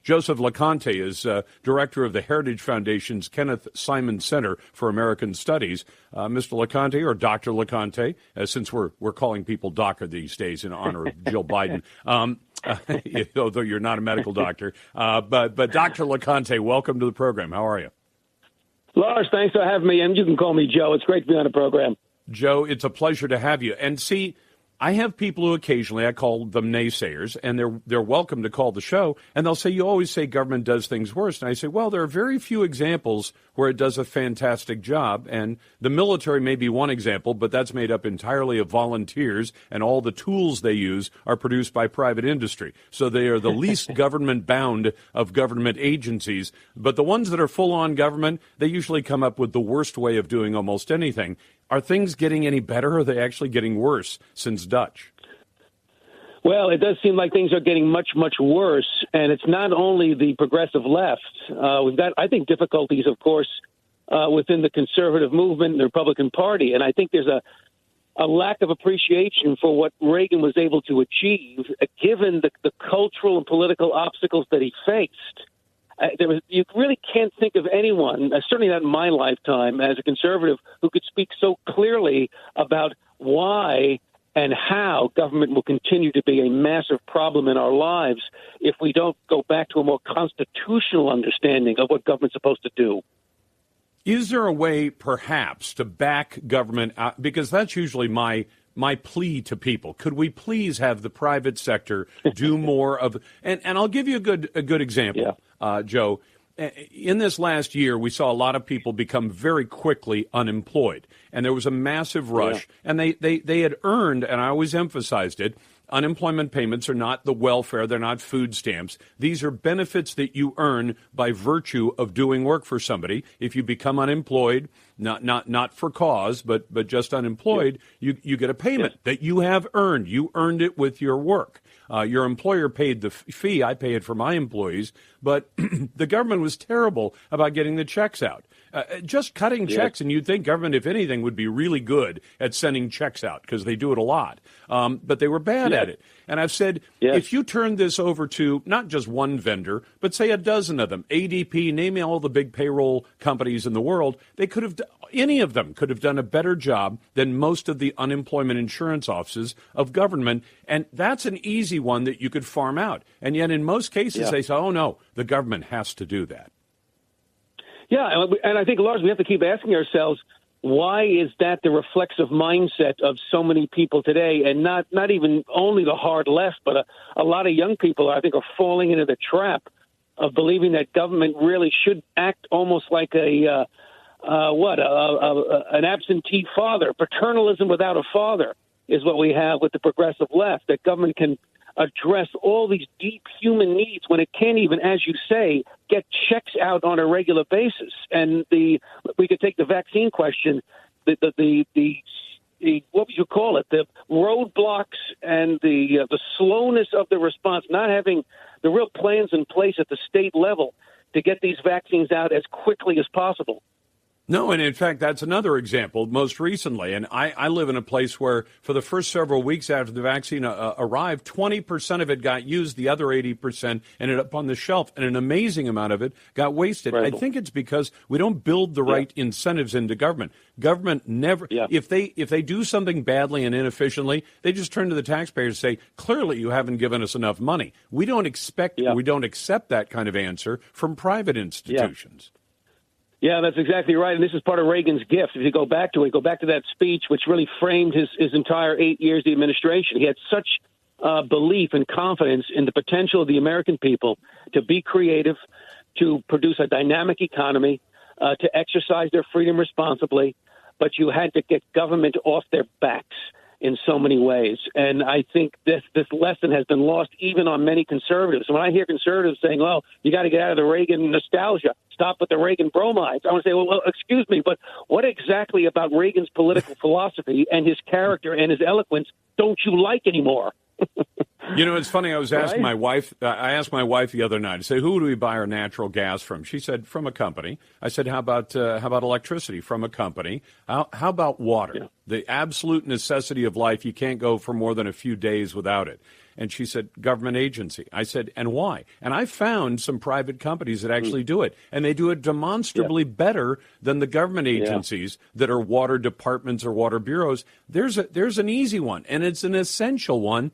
Joseph Loconte is director of the Heritage Foundation's Kenneth Simon Center for American Studies. Mr. Loconte, or Dr. Loconte, since we're calling people doctor these days in honor of Jill Biden, although you're not a medical doctor. But Dr. Loconte, welcome to the program. How are you? Lars, thanks for having me, and you can call me Joe. It's great to be on the program. Joe, it's a pleasure to have you. And see, I have people who occasionally, I call them naysayers, and they're welcome to call the show, and they'll say, you always say government does things worse. And I say, well, there are very few examples where it does a fantastic job, and the military may be one example, but that's made up entirely of volunteers, and all the tools they use are produced by private industry. So they are the least government-bound of government agencies, but the ones that are full-on government, they usually come up with the worst way of doing almost anything. Are things getting any better, or are they actually getting worse since Dutch? Well, it does seem like things are getting much, much worse, and it's not only the progressive left. We've got, I think, difficulties, of course, within the conservative movement and the Republican Party, and I think there's a lack of appreciation for what Reagan was able to achieve, given the cultural and political obstacles that he faced. You really can't think of anyone, certainly not in my lifetime, as a conservative, who could speak so clearly about why and how government will continue to be a massive problem in our lives if we don't go back to a more constitutional understanding of what government's supposed to do. Is there a way, perhaps, to back government out? Because that's usually my plea to people. Could we please have the private sector do more of? And I'll give you a good example, Joe. In this last year, we saw a lot of people become very quickly unemployed, and there was a massive rush. And they had earned, and I always emphasized it, unemployment payments are not the welfare, they're not food stamps. These are benefits that you earn by virtue of doing work for somebody. If you become unemployed, not for cause, but just unemployed, you get a payment that you have earned. You earned it with your work. Your employer paid the fee. I pay it for my employees. But the government was terrible about getting the checks out. Just cutting checks, and you'd think government, if anything, would be really good at sending checks out because they do it a lot. But they were bad at it. And I've said, if you turn this over to not just one vendor, but say a dozen of them, ADP, name all the big payroll companies in the world, they could have, any of them could have done a better job than most of the unemployment insurance offices of government. And that's an easy one that you could farm out. And yet in most cases, they say, oh, no, the government has to do that. Yeah, and I think, Lars, we have to keep asking ourselves, why is that the reflexive mindset of so many people today, and not even only the hard left, but a lot of young people, I think, are falling into the trap of believing that government really should act almost like an absentee father. Paternalism without a father is what we have with the progressive left, that government can address all these deep human needs when it can't even, as you say, get checks out on a regular basis. And we could take the vaccine question, the what would you call it, the roadblocks and the slowness of the response, not having the real plans in place at the state level to get these vaccines out as quickly as possible. No, and in fact, that's another example most recently. And I live in a place where for the first several weeks after the vaccine arrived, 20% of it got used. The other 80% ended up on the shelf, and an amazing amount of it got wasted. Right. I think it's because we don't build the right incentives into government. Government never, if they do something badly and inefficiently, they just turn to the taxpayers and say, clearly you haven't given us enough money. We don't accept that kind of answer from private institutions. Yeah, that's exactly right. And this is part of Reagan's gift. If you go back to that speech, which really framed his entire 8 years of the administration. He had such belief and confidence in the potential of the American people to be creative, to produce a dynamic economy, to exercise their freedom responsibly. But you had to get government off their backs in so many ways. And I think this lesson has been lost even on many conservatives. When I hear conservatives saying, well, you got to get out of the Reagan nostalgia, stop with the Reagan bromides, I want to say, well, excuse me, but what exactly about Reagan's political philosophy and his character and his eloquence don't you like anymore? You know, it's funny. I was asking my wife. I asked my wife the other night. I said, "Who do we buy our natural gas from?" She said, "From a company." I said, "How about electricity? From a company. How about water? Yeah. The absolute necessity of life. You can't go for more than a few days without it." And she said, "Government agency." I said, "And why?" And I found some private companies that actually do it, and they do it demonstrably better than the government agencies that are water departments or water bureaus. There's an easy one, and it's an essential one.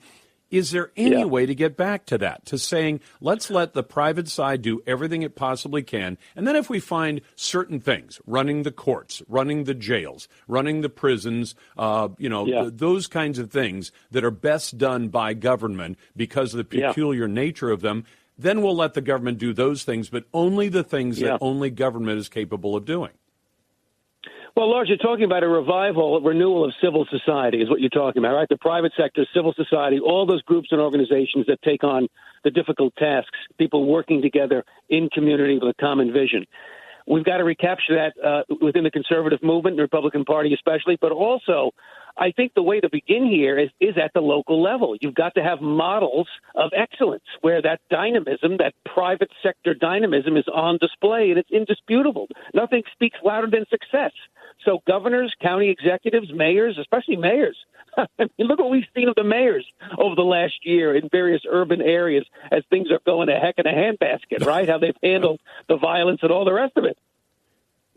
Is there any way to get back to that, to saying, let's let the private side do everything it possibly can, and then if we find certain things, running the courts, running the jails, running the prisons, those kinds of things that are best done by government because of the peculiar nature of them, then we'll let the government do those things, but only the things that only government is capable of doing. Well, Lars, you're talking about a revival, a renewal of civil society is what you're talking about, right? The private sector, civil society, all those groups and organizations that take on the difficult tasks, people working together in community with a common vision. We've got to recapture that within the conservative movement, the Republican Party especially, but also I think the way to begin here is at the local level. You've got to have models of excellence where that dynamism, that private sector dynamism is on display, and it's indisputable. Nothing speaks louder than success. So governors, county executives, mayors, especially mayors. I mean, look what we've seen of the mayors over the last year in various urban areas as things are going to heck in a handbasket, right? How they've handled the violence and all the rest of it.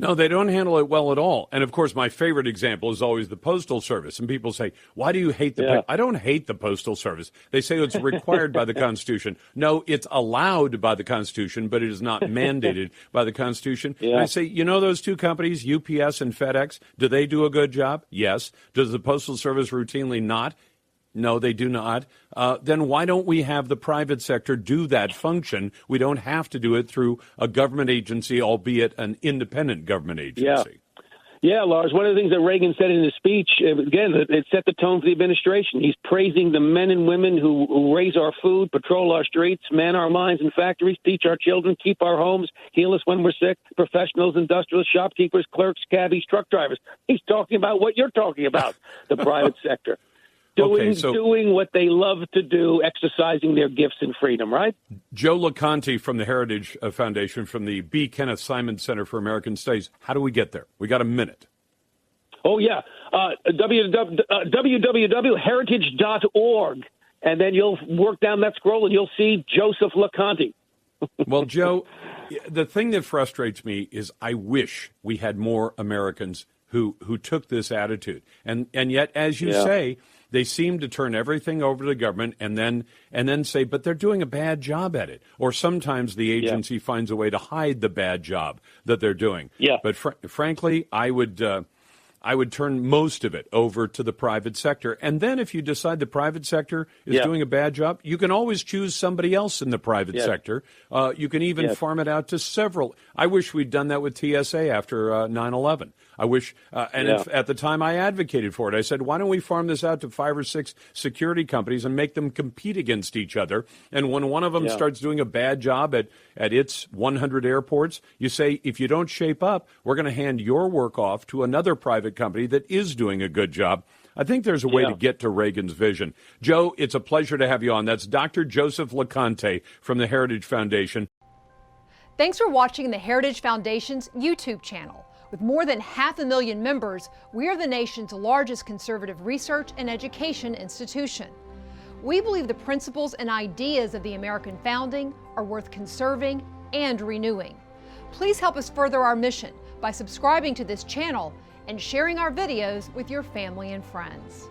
No, they don't handle it well at all. And, of course, my favorite example is always the Postal Service. And people say, why do you hate the I don't hate the Postal Service. They say it's required by the Constitution. No, it's allowed by the Constitution, but it is not mandated by the Constitution. Yeah. And I say, you know those two companies, UPS and FedEx, do they do a good job? Yes. Does the Postal Service routinely not? No, they do not. Then why don't we have the private sector do that function? We don't have to do it through a government agency, albeit an independent government agency. Yeah, Lars, one of the things that Reagan said in his speech, again, it set the tone for the administration. He's praising the men and women who raise our food, patrol our streets, man our mines and factories, teach our children, keep our homes, heal us when we're sick, professionals, industrialists, shopkeepers, clerks, cabbies, truck drivers. He's talking about what you're talking about, the private sector. Doing what they love to do, exercising their gifts and freedom, right? Joe Loconte from the Heritage Foundation, from the B. Kenneth Simon Center for American Studies. How do we get there? We got a minute. Oh, yeah. www.heritage.org. And then you'll work down that scroll and you'll see Joseph Loconte. Well, Joe, the thing that frustrates me is I wish we had more Americans who took this attitude. And yet, as you say, they seem to turn everything over to the government and then say, but they're doing a bad job at it. Or sometimes the agency finds a way to hide the bad job that they're doing. Yeah. But frankly, I would turn most of it over to the private sector. And then if you decide the private sector is doing a bad job, you can always choose somebody else in the private sector. You can even farm it out to several. I wish we'd done that with TSA after 9/11. I wish, at the time I advocated for it, I said, why don't we farm this out to 5 or 6 security companies and make them compete against each other? And when one of them starts doing a bad job at its 100 airports, you say, if you don't shape up, we're going to hand your work off to another private company that is doing a good job. I think there's a way to get to Reagan's vision. Joe, it's a pleasure to have you on. That's Dr. Joseph Loconte from the Heritage Foundation. Thanks for watching the Heritage Foundation's YouTube channel. With more than 500,000 members, we are the nation's largest conservative research and education institution. We believe the principles and ideas of the American founding are worth conserving and renewing. Please help us further our mission by subscribing to this channel and sharing our videos with your family and friends.